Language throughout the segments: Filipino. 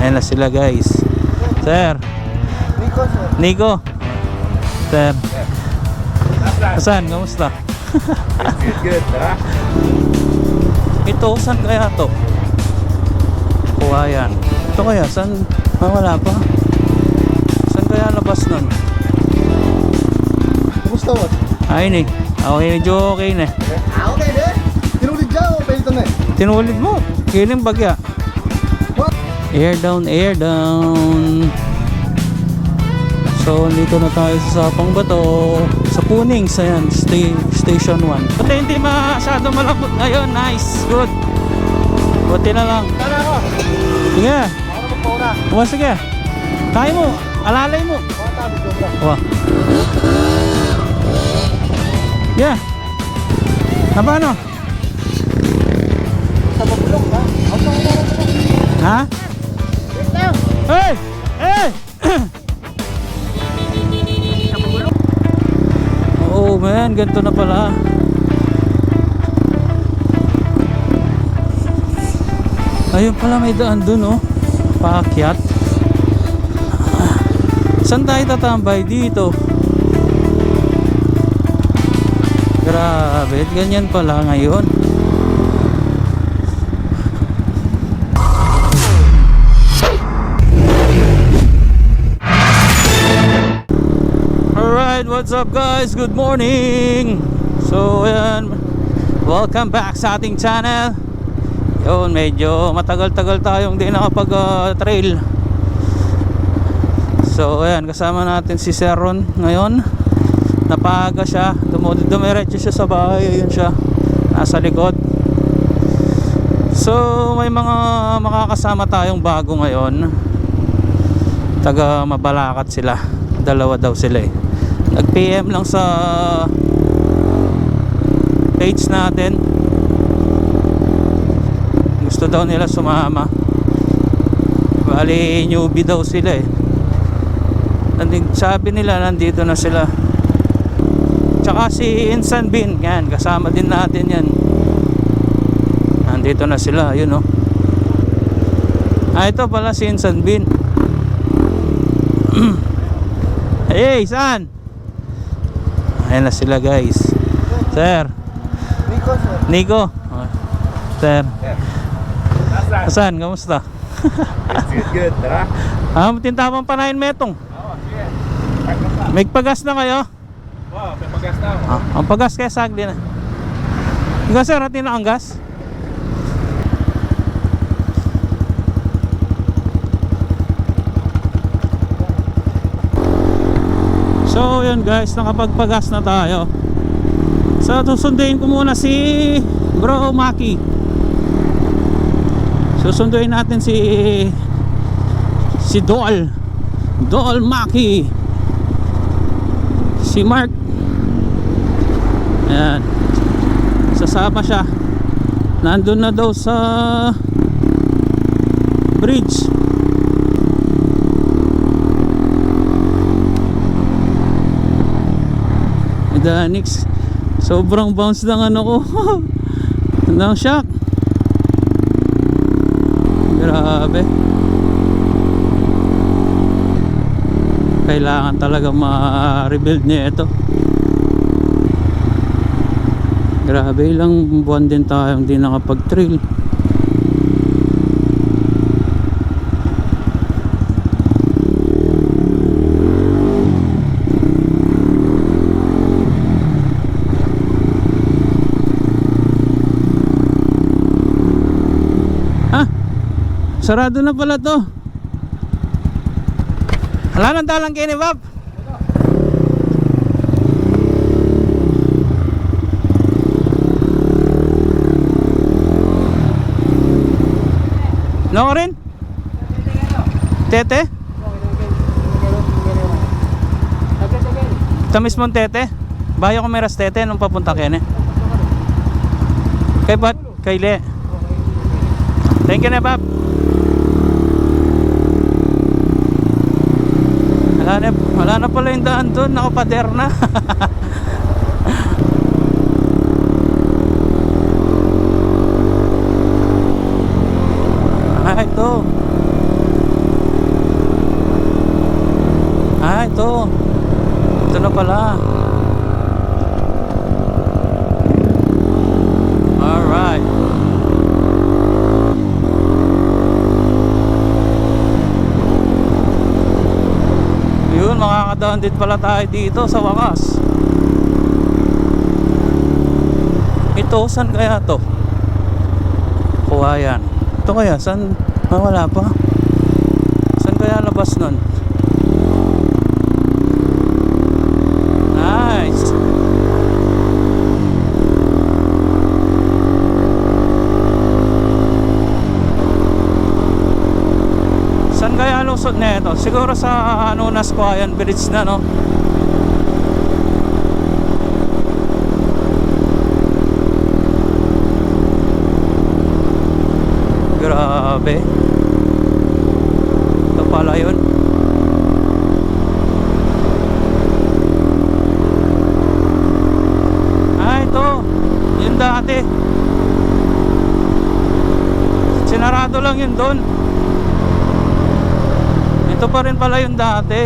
Ayan na sila guys. Sir. Nico, sir. Nico. Sir. Saan? Kamusta? Good, tara. Ito, saan kaya to? Kuwayan. Ito kaya, saan? Wala pa. Saan kaya labas nun? Kumusta mo? Ayun eh. Okay, medyo okay na. Okay deh. Tinulid dyan o palitan na eh? Tinulid mo. Kiling bagya. Air down, air down. So, dito na tayo sa Sapang Bato. Sa Punings, ayan. Station 1. Buti hindi masyado malapot ngayon. Nice, good. Buti na lang. Tara ako. Sige. Ako na magpauna. Uwa, sige. Kaya mo. Alalay mo. Mga tabi, sobra. Uwa. Yeah. Paano? Sa mabulong ba? Ha? Wait lang. Hey! Hey! Oh man, ganito na pala. Ayun pala, may daan dun oh. Paakyat. Saan tayo tatambay? Dito. Grabe, ganyan pala ngayon. Alright, what's up guys? Good morning! So ayan, welcome back sa ating channel. Yun, medyo matagal-tagal tayong di nakapag-trail. So ayan, kasama natin si Sir Ron ngayon. Napaga siya, dumiretso siya sa bahay. Ayun siya, nasa likod. So may mga makakasama tayong bago ngayon. Taga Mabalacat sila. Dalawa daw sila eh. Nag-PM lang sa page natin. Gusto daw nila sumama. Bali newbie daw sila eh. Sabi nila nandito na sila. Tsaka si Insan Bin, yan, kasama din natin yan. Nandito na sila, yun oh. Ito pala si Insan Bin. Hey, saan? Ayan na sila guys. Sir. Nico, sir. Nico. Sir. Saan? Kamusta? Good, tara. Tintapan pa na yun metong. Oo, sige. May pagas na kayo? Wow, may pagas na ako. Ang pagas kaya sagli na. Ikaw sir, atin na ang gas? So yun guys, nakapagpagas na tayo. So susunduin ko muna si Bro Maki. Susunduin natin si Doal Maki, si Mark. Ayan, sasama siya. Nandun na daw sa bridge. Danix, sobrang bounce ng ano ko. Ang shock. Grabe. Kailangan talaga ma-rebuild niya ito. Grabe, ilang buwan din tayong di nakapag-trail. Sarado na pala to. Wala nang dalang kini Bob. No rin? Tete? Ito mismo tete? Bayo ko meras tete nung papunta kene. Kay Bat? Kay Le. Thank you na Bob. Wala na pala yung daan doon, nakapader na. Ito Ito. Ito na pala. Alright. Yun, makakadaan din pala tayo dito sa wakas. Ito, saan kaya to? Kuwayan. Ito kaya, saan? Wala pa. Saan kaya labas nun? Nice. Saan kaya lusot na ito? Siguro sa Anunas Kuwayan Bridge na, no? Grabe. Ito pala yun. Ah, ito. Yun dati. Sinarado lang yun doon. Ito pa rin pala yung dati.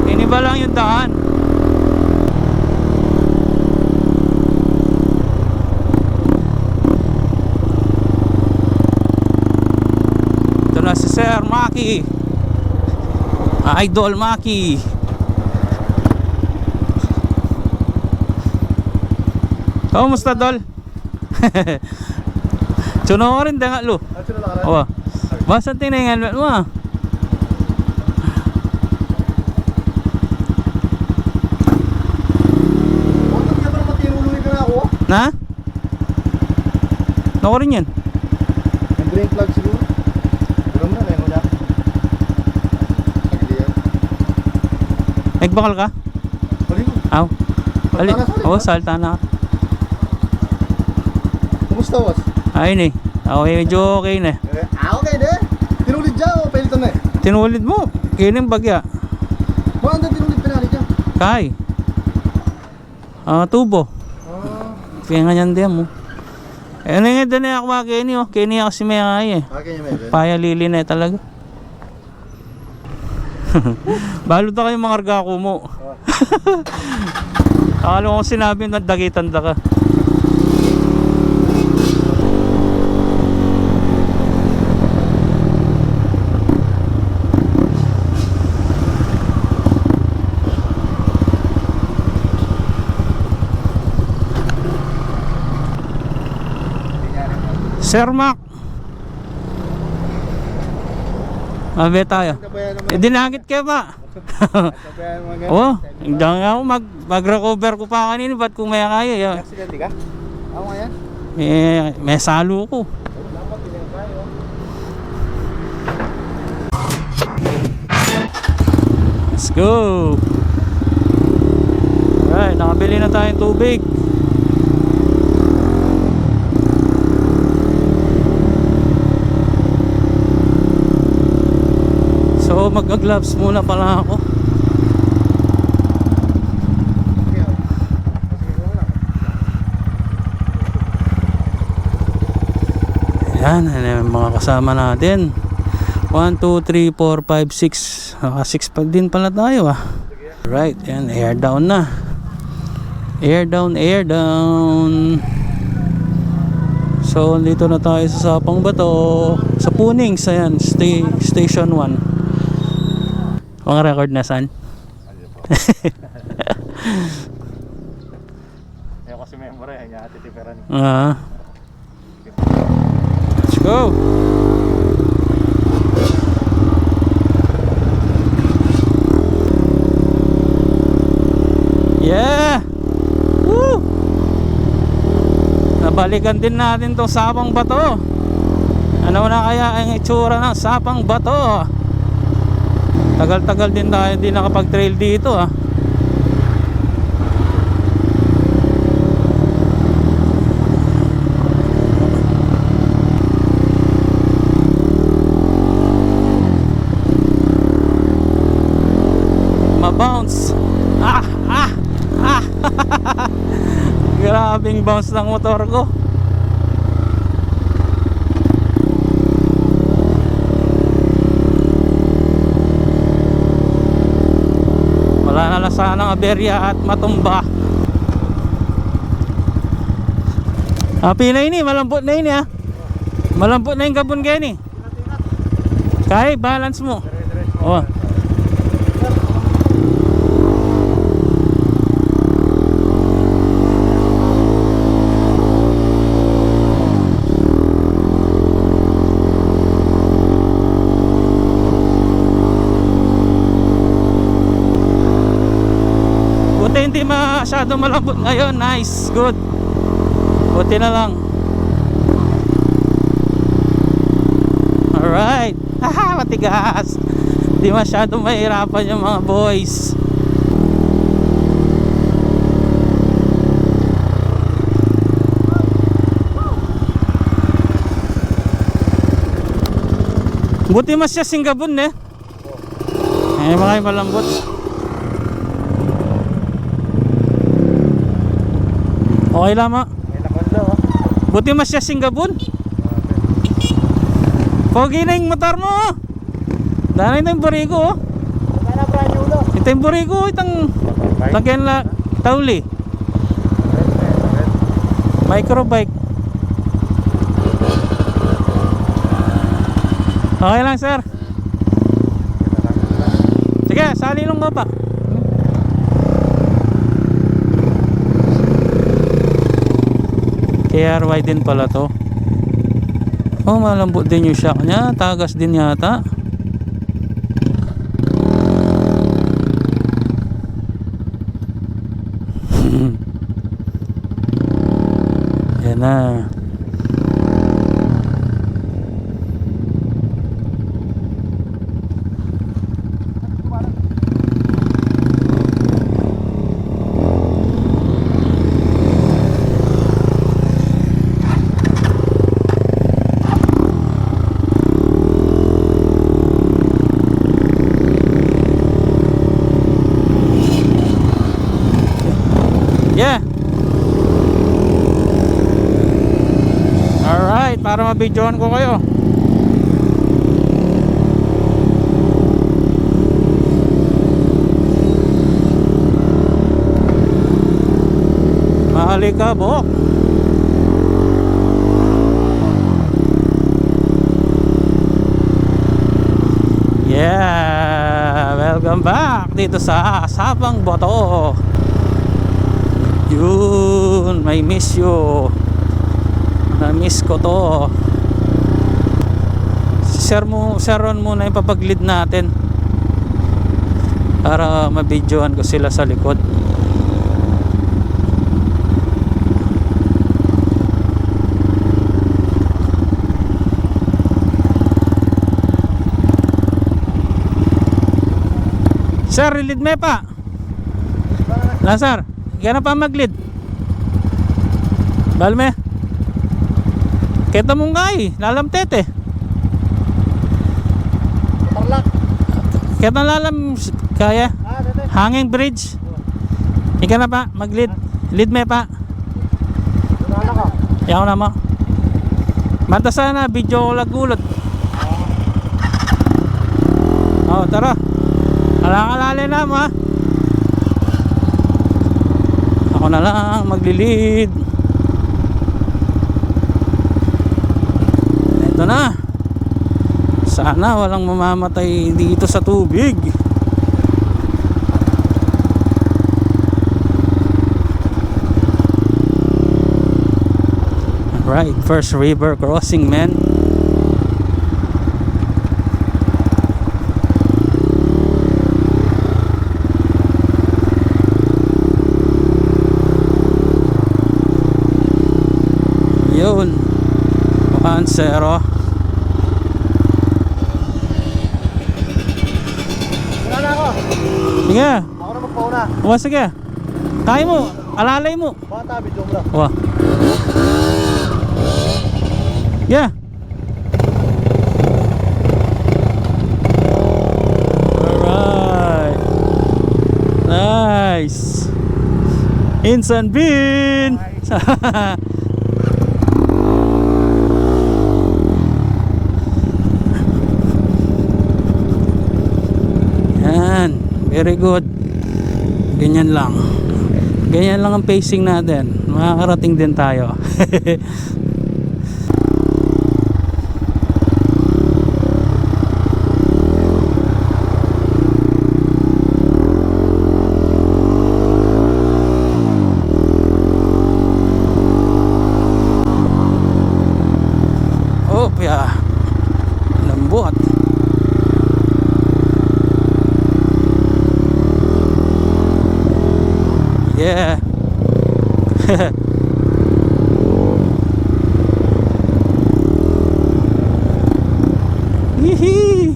Iniba lang yung daan. Ito na si Sir Maki. Idol Maki. Kamusta, Dol? Tsuno ko rin nga lo. Oo. Basta tinengan mo ah. Bakit ka naman tinuluwi ka na ako? Na? Nako rin yan. Ang drain plug siguro. Pero mo na, mo na. Nagbakal ka? Baligo. Aw. Ali. Salta na, salta. Oh, salta na. Kumusta, boss? Ayun eh. Okay, medyo okay na. Okay na. Tinulid dyan o pelitan na eh? Tinulid mo. Kining bagya. Bakit ang tinulid pinali dyan? Kay. Tubo. Kaya nga yan din mo. Eh, ano nga din ako mga Kenny oh. Kenny ako si Mayay eh. Okay niya, Megan. Paya lili na talaga. Balot na kayo mga argako mo. Akala ko sinabi na dagitan da ka. Sir Mac. Mabe tayo. Dinagit kayo pa. Oo. Hindi nga ako mag-recover ko pa kanina. Ba't kung may kaya? Accidente ka? Ako nga yan. May salo ko. Dapat pinang tayo. Let's go. Alright, nakabili na tayong tubig. So mag-gloves muna pala ako. Yan, yung mga kasama natin. 1, 2, 3, 4, 5, 6. 6 pa din pala tayo ah. Right, yan, air down na. Air down, air down. So dito na tayo sa Sapang Bato. Sa Punings, ayan, station 1. Mga record na saan? Ayaw kasi member eh, niya titiperan. Let's go. Yeah. Woo. Nabalikan din natin tong Sapang Bato. Ano na kaya ang itsura ng Sapang Bato? Tagal-tagal din tayo hindi nakapag-trail dito ah. Ma-bounce. Grabing bounce ng motor ko. sanang aberya at matumba. Pinay ni, malambot na yun ha. Malambot na yung gabon kaya ni. Kaya, balance mo. Oh. Buti hindi masyado malambot ngayon. Nice, good. Buti na lang. Alright. Haha, matigas. Di masyado mahirapan yung mga boys. Buti mas siya singgabon eh. Mga malambot. Okay lama. Buti mas siya singgabon. Pogi na yung motor mo. Dahil na yung burigo. Ito yung burigo. Itang lagyan na tauli. Microbike. Okay lang sir. Sige, sali lang ko pa. KRY din pala to. Oh, malambot din yung shock nya. Tagas din yata. Yan na. Yeah. Alright, para mabidyohan ko kayo. Mahalikabok. Yeah, welcome back dito sa Sabang Boto. Yun, may miss you. Na-miss ko to. Share on muna yung papag-lead natin para mabidyohan ko sila sa likod. Sir, lead me pa. Lazar, gana pa mag-lead. Balme. Kita mong kay, lalamtete. Tarlac. Kita lalam kaya. Hanging bridge. Ika na pa, mag-lead. Lead me pa. Wala ka. Yaw na mo. Mata sana, video ko lagulot. Oh, tara. Alang-alala na mo ha. Ako na lang magli-lead. Ito na. Sana walang mamamatay dito sa tubig. Alright, first river crossing, man. Yun, 1-0. Wala na ako. Sige. Ako na magpauna. Sige, sige. Kaya mo, alalay mo. Bata, video mo lang. Wah. Yeah. Alright. Nice. Insan bin. Yan. Very good. Ganyan lang. Ganyan lang ang pacing natin. Makakarating din tayo. Oh, yeah. Lambot. Yeah. Hihi.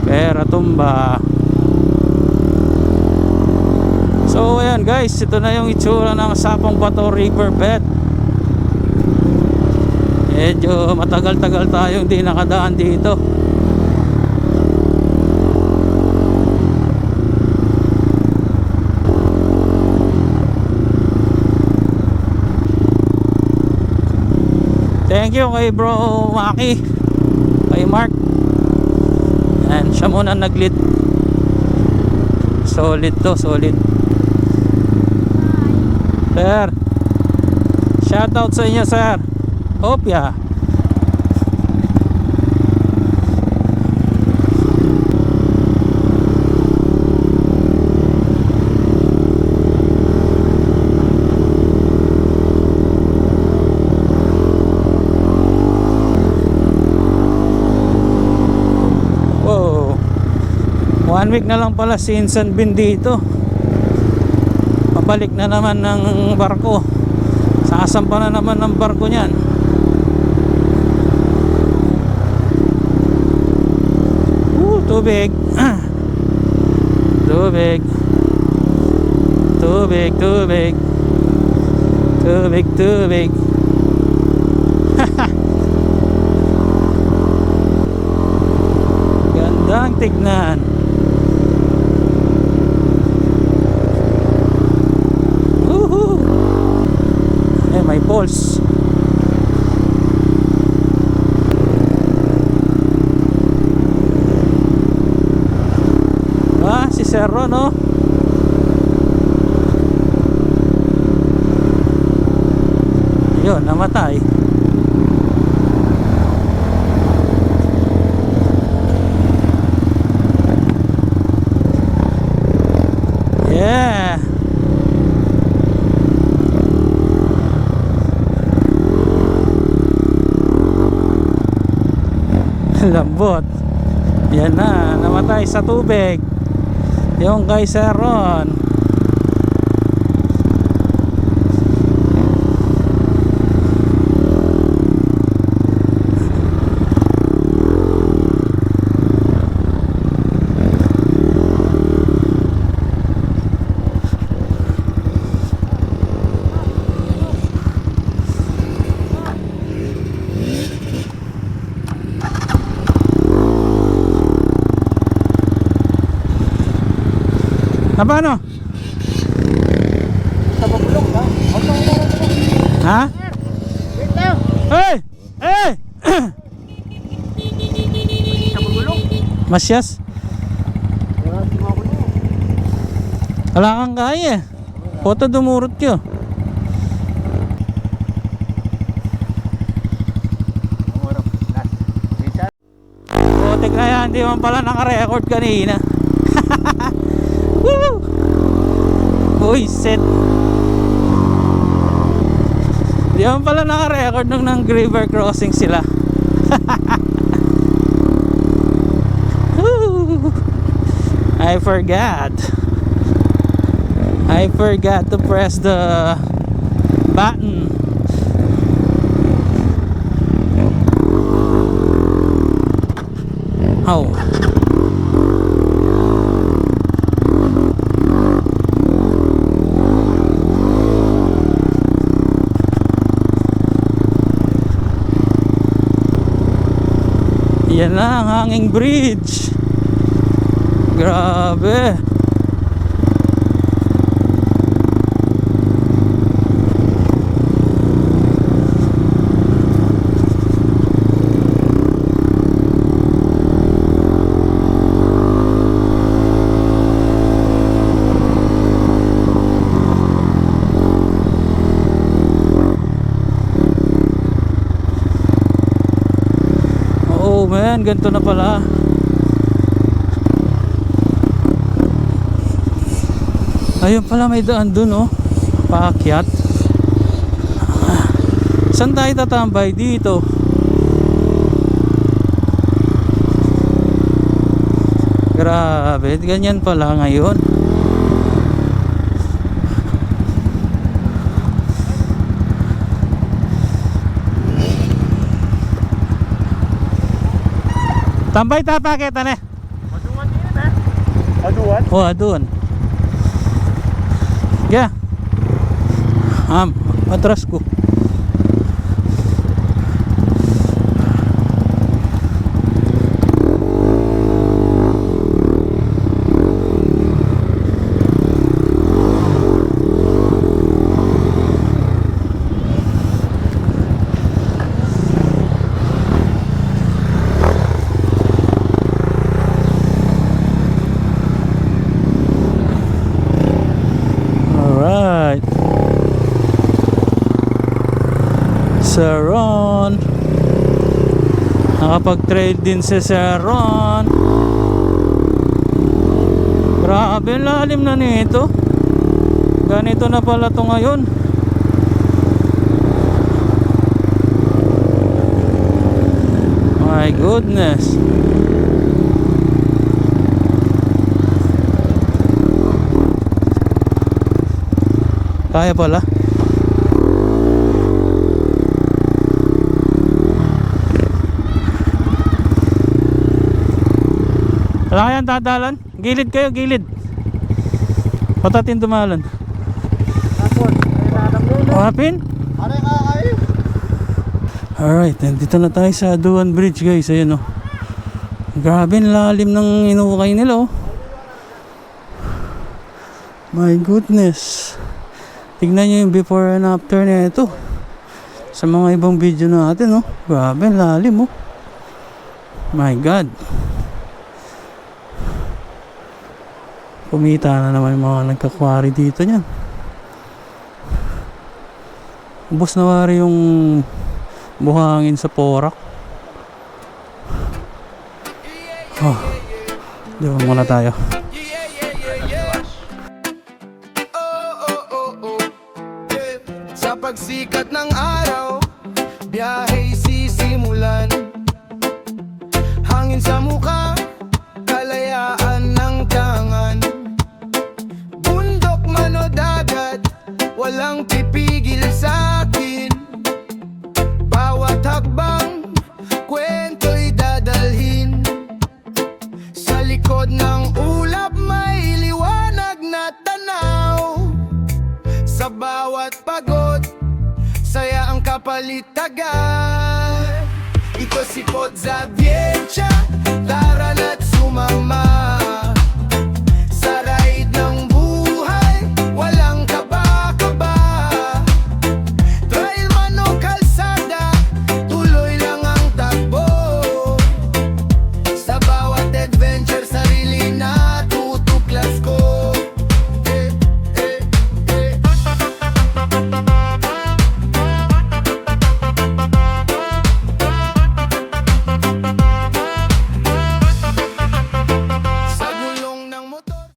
Pera tumba. So ayan guys, ito na yung itsura ng Sapong Bato Riverbed. Medyo matagal-tagal tayong di nakadaan dito. Thank you kay bro Maki, kay Mark. And siya muna nag-lead. Solid to, solid. Sir, shoutout sa inyo sir. Opya. Wow, 1 week na lang pala si Insan Bin dito. Pabalik na naman ng barko. Sasampa na naman ng barko niyan. Tubig. Tubig. Tubig, tubig. Tubig, tubig. Gandang tignan. Woohoo! Eh, may pulse. Ah, si Cerro, no? Yun, namatay. Yeah. Lambot. Yan na, namatay sa tubig yung kay Seron. Na paano? Ha? Hey! Hey! Masyas? Wala kang kaya eh. Poto dumurot yun. Putik na yan, hindi man pala naka-record kanina. Woo! Uy, set. Di man pala naka-record nung nang river crossing sila. I forgot to press the button. Oh. Yan na ang hanging bridge. Grabe. Oh man, ganito na pala. Ayun pala, may daan dun, oh. Paakyat. Saan tayo tatambay? Dito. Grabe, ganyan pala ngayon. Tambay tatakita na. Aduan din eh. Aduan? Oh, adun. Yeah. Atras ko. Alright. Sir Ron. Nakapag-trade din si Sir Ron. Grabe, lalim na nito. Ganito na pala to ngayon. My goodness. Kaya pala. Wala kayang dadalan? Gilid kayo, gilid. Patatin dumalan. Tapos, ay nanam doon. Hapin? Ano yung kakay? Alright, nandito na tayo sa Aduan Bridge guys. Ayun, oh. Grabe, ang lalim ng inukay nila, oh. My goodness. Tignan nyo yung before and after na ito. Sa mga ibang video natin, oh. Grabe, ang lalim, oh. My God. Kumita na naman yung mga nagkakwari dito niyan. Ubus na wari yung buhangin sa Porac. Oh, di ba muna tayo. Sa pagsikat ng araw, biyahe sisimulan. Hangin sa mukha, kalayaan ng tangan. Bundok man o dagat, walang pipigil sa akin. Bawat hakbang, kwento'y dadalhin. Sa likod ng ulap may liwanag na tanaw. Sa bawat pagod, saya ang kapalit agad. Ito si Podza Viecha, tara na't sumama.